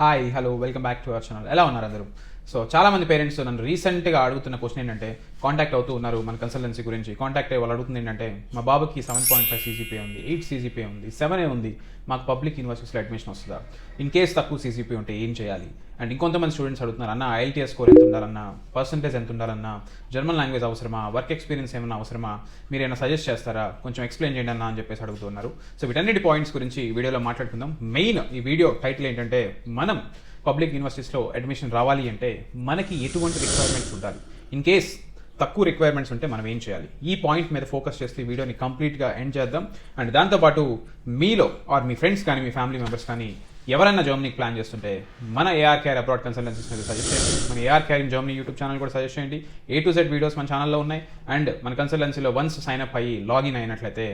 Hi hello welcome back to our channel. ఎలా ఉన్నారు అందరూ? సో చాలా మంది పేరెంట్స్ నన్ను రీసెంట్గా అడుగుతున్న క్వశ్చన్ ఏంటంటే, కాంటాక్ట్ అవుతూ ఉన్నారు మన కన్సల్టెన్సీ గురించి. కాంటాక్ట్ అయ్యి వాళ్ళు అడుగుతుంది ఏంటంటే, మా బాబుకి 7.5 సీజీపీ ఉంది, 8 సీజీపీ ఉంది, 7 ఉంది, మాకు పబ్లిక్ యూనివర్సిటీస్లో అడ్మిషన్ వస్తుందా? ఇన్ కేస్ తక్కువ సీజీపీ ఉంటే ఏం చేయాలి? అండ్ ఇంకొంతమంది స్టూడెంట్స్ అడుగుతున్నారు, అన్న ఐఎల్టీఎస్ స్కోర్ ఎంత ఉండాలన్నా, పర్సంటేజ్ ఎంత ఉండాలన్నా, జర్మన్ లాంగ్వేజ్ అవసరమా, వర్క్ ఎక్స్పీరియన్స్ ఏమైనా అవసరమా, మీరు ఏమైనా సజెస్ట్ చేస్తారా, కొంచెం ఎక్స్ప్లెయిన్ చేయండి అన్న అని చెప్పేసి అడుగుతున్నారు. సో వీటన్నిటి పాయింట్స్ గురించి వీడియోలో మాట్లాడుకుందాం. మెయిన్ ఈ వీడియో టైటిల్ ఏంటంటే, మనం పబ్లిక్ యూనివర్సిటీస్లో అడ్మిషన్ రావాలి అంటే మనకి ఎటువంటి రిక్వైర్మెంట్స్ ఉండాలి, ఇన్ కేస్ తక్కువ రిక్వైర్మెంట్స్ ఉంటే మనం ఏం చేయాలి, ఈ పాయింట్ మీద ఫోకస్ చేస్తే ఈ వీడియోని కంప్లీట్గా ఎండ్ చేద్దాం. అండ్ దాంతోపాటు మీలో ఆర్ మీ ఫ్రెండ్స్ కానీ మీ ఫ్యామిలీ మెంబర్స్ కానీ ఎవరైనా జర్మనీకి ప్లాన్ చేస్తుంటే మన ఏఆర్ కేర్ అబ్రాడ్ కన్సల్టెన్సీస్ మీద సజెస్ట్ చేయండి. మన AR care in Germany YouTube channel కూడా సజెస్ట్ చేయండి. A to Z వీడియోస్ మన ఛానల్లో ఉన్నాయి. అండ్ మన కన్సల్టెన్సీలో వన్స్ సైన్ అప్ అయ్యి లాగిన్ అయినట్లయితే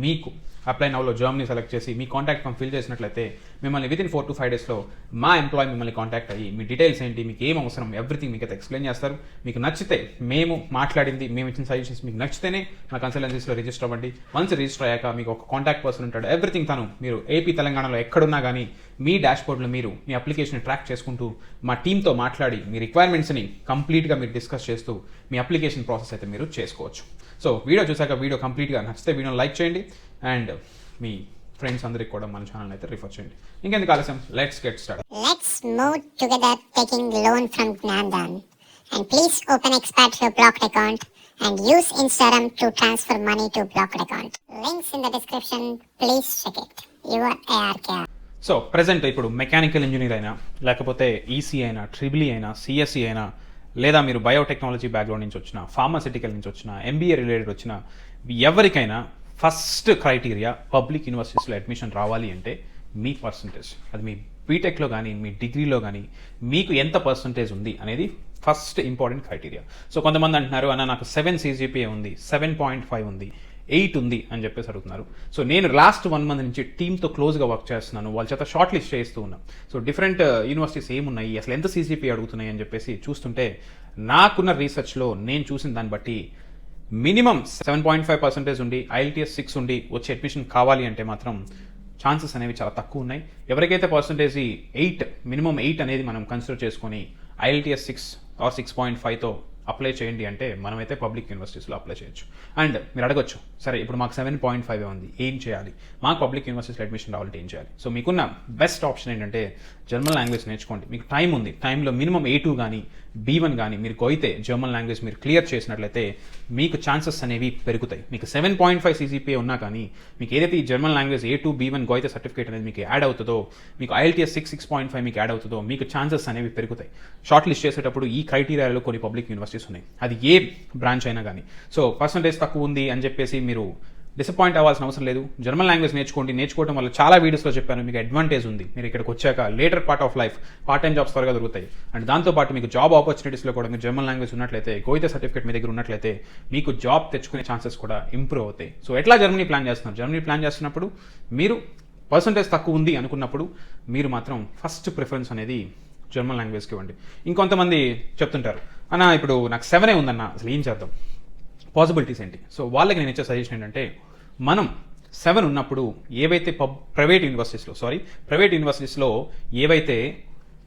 మీకు అప్లై నౌలో జర్మనీ సెలెక్ట్ చేసి మీ కాంటాక్ట్ ఫామ్ ఫిల్ చేసినట్లయితే మిమ్మల్ని వితిన్ 4 to 5 డేస్లో మా ఎంప్లాయ్ మిమ్మల్ని కాంటాక్ట్ అయ్యి మీ డీటెయిల్స్ ఏంటి, మీకు ఏం అవసరం, ఎవ్రీథింగ్ మీకు అయితే ఎక్స్ప్లెయిన్ చేస్తారు. మీకు నచ్చితే మేము మాట్లాడింది, మేము ఇచ్చిన సజెషన్స్ మీకు నచ్చితేనే మా కన్సల్టెన్సీస్లో రిజిస్టర్ అవ్వండి. వన్స్ రిజిస్టర్ అయ్యాక మీకు ఒక కాంటాక్ట్ పర్సన్ ఉంటాడు. ఎవ్రీథింగ్ తను మీరు ఏపీ తెలంగాణలో ఎక్కడున్నా కానీ మీ డాష్బోర్డ్లో మీరు మీ అప్లికేషన్ ట్రాక్ చేసుకుంటూ మా టీంతో మాట్లాడి మీ రిక్వైర్మెంట్స్ని కంప్లీట్గా మీరు డిస్కస్ చేస్తూ మీ అప్లికేషన్ ప్రాసెస్ అయితే మీరు చేసుకోవచ్చు. సో వీడియో చూసాక వీడియో కంప్లీట్గా నచ్చితే వీడియోని లైక్ చేయండి అండ్ మీ ఫ్రెండ్స్ అందరికి కూడా మన ఛానల్ అయితే రిఫర్ చేయండి. ఇంకెందుకు ఆలస్యం, let's get start. Let's move together taking loan from Gnandan. And please open Expat your blocked account and use Instagram to transfer money to blocked account. Links in the description. Please check it. Your ARK. So present ఇప్పుడు mechanical engineer అయినా, లేకపోతే EC అయినా, triple అయినా, CSE అయినా, లేదా మీరు biotechnology background నుంచి వచ్చిన, ఫార్మాసిటికల్ నుంచి వచ్చిన, ఎంబీఏ రిలేటెడ్ వచ్చిన ఎవరికైనా ఫస్ట్ క్రైటీరియా పబ్లిక్ యూనివర్సిటీస్లో అడ్మిషన్ రావాలి అంటే మీ పర్సంటేజ్. అది మీ బీటెక్లో కానీ మీ డిగ్రీలో కానీ మీకు ఎంత పర్సంటేజ్ ఉంది అనేది ఫస్ట్ ఇంపార్టెంట్ క్రైటీరియా. సో కొంతమంది అంటున్నారు, అన్న నాకు 7 సీజీపీఏ ఉంది, 7.5 ఉంది, 8 ఉంది అని చెప్పేసి అడుగుతున్నారు. సో నేను లాస్ట్ 1 month నుంచి టీంతో క్లోజ్గా వర్క్ చేస్తున్నాను, వాళ్ళ చేత షార్ట్ లిస్ట్ చేస్తూ ఉన్నాం. సో డిఫరెంట్ యూనివర్సిటీస్ ఏమున్నాయి, అసలు ఎంత సీజీపీ అడుగుతున్నాయి అని చెప్పేసి చూస్తుంటే నాకున్న రీసెర్చ్లో నేను చూసిన దాన్ని బట్టి మినిమం 7.5% ఉండి ఐఎల్టీఎస్ 6 ఉండి వచ్చే అడ్మిషన్ కావాలి అంటే మాత్రం ఛాన్సెస్ అనేవి చాలా తక్కువ ఉన్నాయి. ఎవరికైతే పర్సంటేజ్ 8 మినిమం 8 అనేది మనం కన్సిడర్ చేసుకొని ఐఎల్టీఎస్ 6 ఆర్ 6.5తో అప్లై చేయండి అంటే మనమైతే పబ్లిక్ యూనివర్సిటీస్లో అప్లై చేయొచ్చు. అండ్ మీరు అడగొచ్చు, సరే ఇప్పుడు మాకు 7.5 ఉంది, ఏం చేయాలి, మాకు పబ్లిక్ యూనివర్సిటీస్లో అడ్మిషన్ రావాలంటే ఏం చేయాలి? సో మీకున్న బెస్ట్ ఆప్షన్ ఏంటంటే జర్మన్ లాంగ్వేజ్ నేర్చుకోండి. మీకు టైం ఉంది, టైంలో మినిమం A2 కానీ B1 కానీ మీరు పోయితే జర్మన్ లాంగ్వేజ్ మీరు క్లియర్ చేసినట్లయితే మీకు ఛాన్సెస్ అనేవి పెరుగుతాయి. మీకు 7.5 సీజీపీఏ ఉన్నా కానీ మీకు ఏదైతే ఈ German language A2 B1 గోయితే certificate అనేది మీకు యాడ్ అవుతుందో, మీకు ఐఎల్టీఎస్ 6.5 మీకు యాడ్ అవుతుందో మీకు ఛాన్సెస్ అనేవి పెరుగుతాయి. షార్ట్ లిస్ట్ చేసేటప్పుడు ఈ క్రైటీరియాలో కొన్ని పబ్లిక్ యూనివర్సిటీస్ ఉన్నాయి, అది ఏ బ్రాంచ్ అయినా కానీ. సో పర్సంటేజ్ తక్కువ ఉంది అని చెప్పేసి మీరు డిసప్పాయింట్ అవ్వాల్సిన అవసరం లేదు. జర్మన్ లాంగ్వేజ్ నేర్చుకోండి. నేర్చుకోవడం వల్ల చాలా వీడియోస్లో చెప్పాను, మీకు అడ్వాంటేజ్ ఉంది. మీరు ఇక్కడికి వచ్చాక later part of life part time jobs త్వరగా దొరుకుతాయి. అండ్ దాంతోపాటు మీకు జాబ్ ఆపర్చునిటీస్లో కూడా మీరు జర్మన్ లాంగ్వేజ్ ఉన్నట్లయితే, గోయితే సర్టిఫికేట్ మీ దగ్గర ఉన్నట్లయితే మీకు జాబ్ తెచ్చుకునే ఛాన్సెస్ కూడా ఇంప్రూవ్ అవుతాయి. సో ఎట్లా జర్మనీ ప్లాన్ చేస్తున్నారు? జర్మనీ ప్లాన్ చేస్తున్నప్పుడు మీరు పర్సంటేజ్ తక్కువ ఉంది అనుకున్నప్పుడు మీరు మాత్రం ఫస్ట్ ప్రిఫరెన్స్ అనేది జర్మన్ లాంగ్వేజ్కి ఇవ్వండి. ఇంకొంతమంది చెప్తుంటారు, అన్న ఇప్పుడు నాకు 7 ఉందన్న, అసలు ఏం చేద్దాం, పాసిబిలిటీస్ ఏంటి? సో వాళ్ళకి నేను ఇచ్చే సజెషన్ ఏంటంటే, మనం 7 ఉన్నప్పుడు ఏవైతే ప్రైవేట్ యూనివర్సిటీస్లో ఏవైతే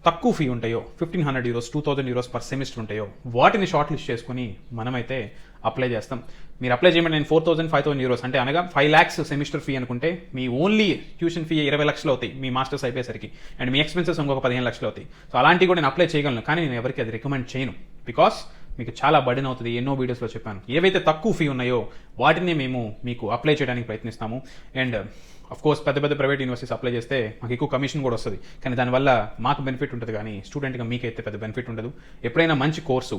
తక్కువ ఫీ ఉంటాయో, 1,500 euros 2,000 euros పర్ సెమిస్టర్ ఉంటాయో వాటిని షార్ట్ లిస్ట్ చేసుకుని మనమైతే అప్లై చేస్తాం. మీరు అప్లై చేయమంటే నేను 4,000 5,000 euros అంటే అనగా 5 lakhs సెమిస్టర్ ఫీ అనుకుంటే మీ ఓన్లీ ట్యూషన్ ఫీ 20 లక్షలు అవుతాయి మీ మాస్టర్స్ అయిపోయేసరికి. అండ్ మీ ఎక్స్పెన్సెస్ ఇంకొక 15 లక్షలు అవుతాయి. సో అలాంటివి కూడా నేను అప్లై చేయగలను, కానీ నేను ఎవరికి అది రికమెండ్ చేయను. బికాస్ మీకు చాలా బర్డెన్ అవుతుంది. ఎన్నో వీడియోస్లో చెప్పాను, ఏవైతే తక్కువ ఫీ ఉన్నాయో వాటిని మేము మీకు అప్లై చేయడానికి ప్రయత్నిస్తాము. అండ్ కోర్స్ పెద్ద ప్రైవేట్ యూనివర్సిటీస్ అప్లై చేస్తే మాకు ఎక్కువ కమిషన్ కూడా వస్తుంది, కానీ దానివల్ల మాకు బెనిఫిట్ ఉంటుంది, కానీ స్టూడెంట్గా మీకైతే పెద్ద బెనిఫిట్ ఉండదు. ఎప్పుడైనా మంచి కోర్సు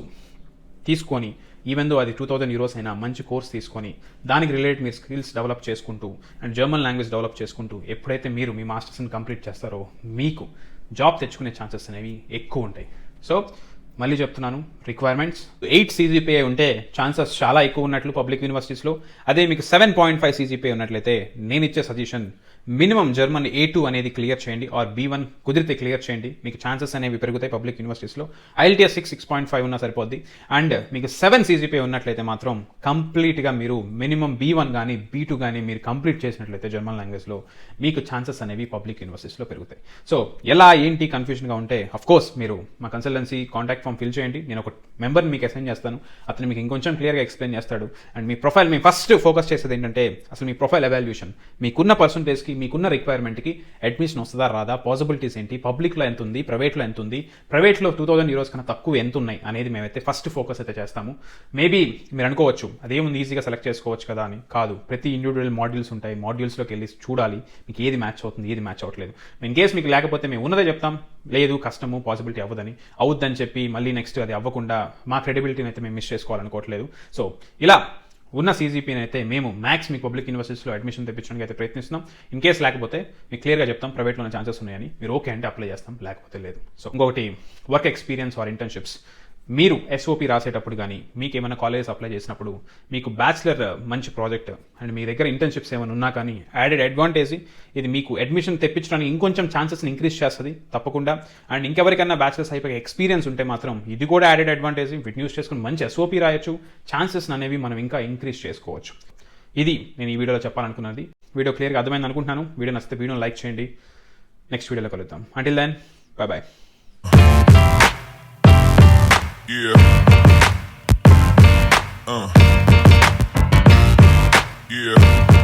తీసుకొని, ఈవెన్ దో అది 2,000 euros అయినా మంచి కోర్స్ తీసుకొని దానికి రిలేటెడ్ మీరు స్కిల్స్ డెవలప్ చేసుకుంటూ అండ్ జర్మన్ లాంగ్వేజ్ డెవలప్ చేసుకుంటూ ఎప్పుడైతే మీరు మీ మాస్టర్స్ని కంప్లీట్ చేస్తారో మీకు జాబ్ తెచ్చుకునే ఛాన్సెస్ అనేవి ఎక్కువ ఉంటాయి. సో మళ్ళీ చెప్తున్నాను, రిక్వైర్మెంట్స్ 8 CGPA ఉంటే ఛాన్సెస్ చాలా ఎక్కువ ఉన్నట్లు పబ్లిక్ యూనివర్సిటీస్లో. అదే మీకు 7.5 CGPA ఉన్నట్లయితే నేను ఇచ్చే సజెషన్ మినిమం జర్మన్ A2 అనేది క్లియర్ చేయండి, ఆర్ B1 కుదిరితే క్లియర్ చేయండి. మీకు ఛాన్సెస్ అనేవి పెరుగుతాయి పబ్లిక్ యూనివర్సిటీస్లో. IELTS 6.5 ఉన్నా సరిపోద్ది. అండ్ మీకు 7 CGPA ఉన్నట్లయితే మాత్రం కంప్లీట్గా మీరు మినిమం B1 కానీ B2 కానీ మీరు కంప్లీట్ చేసినట్లయితే జర్మన్ లాంగ్వేజ్లో మీకు ఛాన్సెస్ అనేవి పబ్లిక్ యూనివర్సిటీస్లో పెరుగుతాయి. సో ఎలా ఏంటి కన్ఫ్యూజన్గా ఉంటే కోర్స్ మీరు మా కన్సల్టెన్సీ కాంటాక్ట్ ఫామ్ ఫిల్ చేయండి. నేను ఒక మెంబర్ని మీకు అసైన్ చేస్తాను, అతను మీకు ఇంకొంచెం క్లియర్గా ఎక్స్ప్లెయిన్ చేస్తాడు. And me profile me first focus చేసేది ఏంటంటే అసలు మీ ప్రొఫైల్ ఎవాల్యుయేషన్, మీకున్న పర్సంటేజ్కి మీకున్న రిక్వైర్మెంట్కి అడ్మిషన్ వస్తుందా రాదా, పాసిబిలిటీస్ ఏంటి, పబ్లిక్లో ఎంత ఉంది, ప్రైవేట్లో ఎంత ఉంది, ప్రైవేట్లో 2000 euros కన్నా తక్కువ ఎంత ఉన్నాయి అనేది మేమైతే ఫస్ట్ ఫోకస్ అయితే చేస్తాము. మేబీ మీరు అనుకోవచ్చు అదేముంది ఈజీగా సెలెక్ట్ చేసుకోవచ్చు కదా అని. కాదు, ప్రతి ఇండివిజువల్ మాడ్యూల్స్ ఉంటాయి, మాడ్యూల్స్లోకి వెళ్ళి చూడాలి మీకు ఏది మ్యాచ్ అవుతుంది ఏది మ్యాచ్ అవ్వట్లేదు. ఇన్ కేస్ మీకు లేకపోతే మేము ఉన్నదే చెప్తాం, లేదు కష్టము పాసిబిలిటీ అవ్వదని, అవుద్దని చెప్పి మళ్ళీ నెక్స్ట్ అది అవ్వకుండా మా క్రెడిబిలిటీని అయితే మేము మిస్ చేసుకోవాలనుకోవట్లేదు. సో ఇలా ఉన్న CGPని అయితే మేము మ్యాక్స్ మీకు పబ్లిక్ యూనివర్సిటీస్లో అడ్మిషన్ తెప్పించడానికి అయితే ప్రయత్నిస్తున్నాం. ఇన్ కేస్ లేకపోతే మీకు క్లియర్గా చెప్తాం ప్రైవేట్లో ఛాన్సెస్ ఉన్నాయని, మీరు ఓకే అంటే అప్లై చేస్తాం, లేకపోతే లేదు. సో ఇంకొకటి వర్క్ ఎక్స్పీరియన్స్ ఆర్ ఇంటర్న్షిప్స్. మీరు SOP రాసేటప్పుడు కానీ మీకు ఏమైనా కాలేజెస్ అప్లై చేసినప్పుడు మీకు బ్యాచిలర్ మంచి ప్రాజెక్ట్ అండ్ మీ దగ్గర ఇంటర్న్షిప్స్ ఏమైనా ఉన్నా కానీ యాడెడ్ అడ్వాంటేజ్, ఇది మీకు అడ్మిషన్ తెప్పించడానికి ఇంకొంచెం ఛాన్సెస్ని ఇంక్రీజ్ చేస్తుంది తప్పకుండా. అండ్ ఇంకెవరికైనా బ్యాచిలర్స్ అయిపోయి ఎక్స్పీరియన్స్ ఉంటే మాత్రం ఇది కూడా యాడెడ్ అడ్వాంటేజ్. వీటిని యూస్ చేసుకుని మంచి SOP రాయొచ్చు, ఛాన్సెస్ అనేవి మనం ఇంకా ఇంక్రీజ్ చేసుకోవచ్చు. ఇది నేను ఈ వీడియోలో చెప్పాలనుకున్నది. వీడియో క్లియర్గా అర్థమైంది అనుకుంటున్నాను. వీడియో నచ్చితే వీడియోని లైక్ చేయండి. నెక్స్ట్ వీడియోలో కలుద్దాం. Until then bye bye. Yeah. Yeah.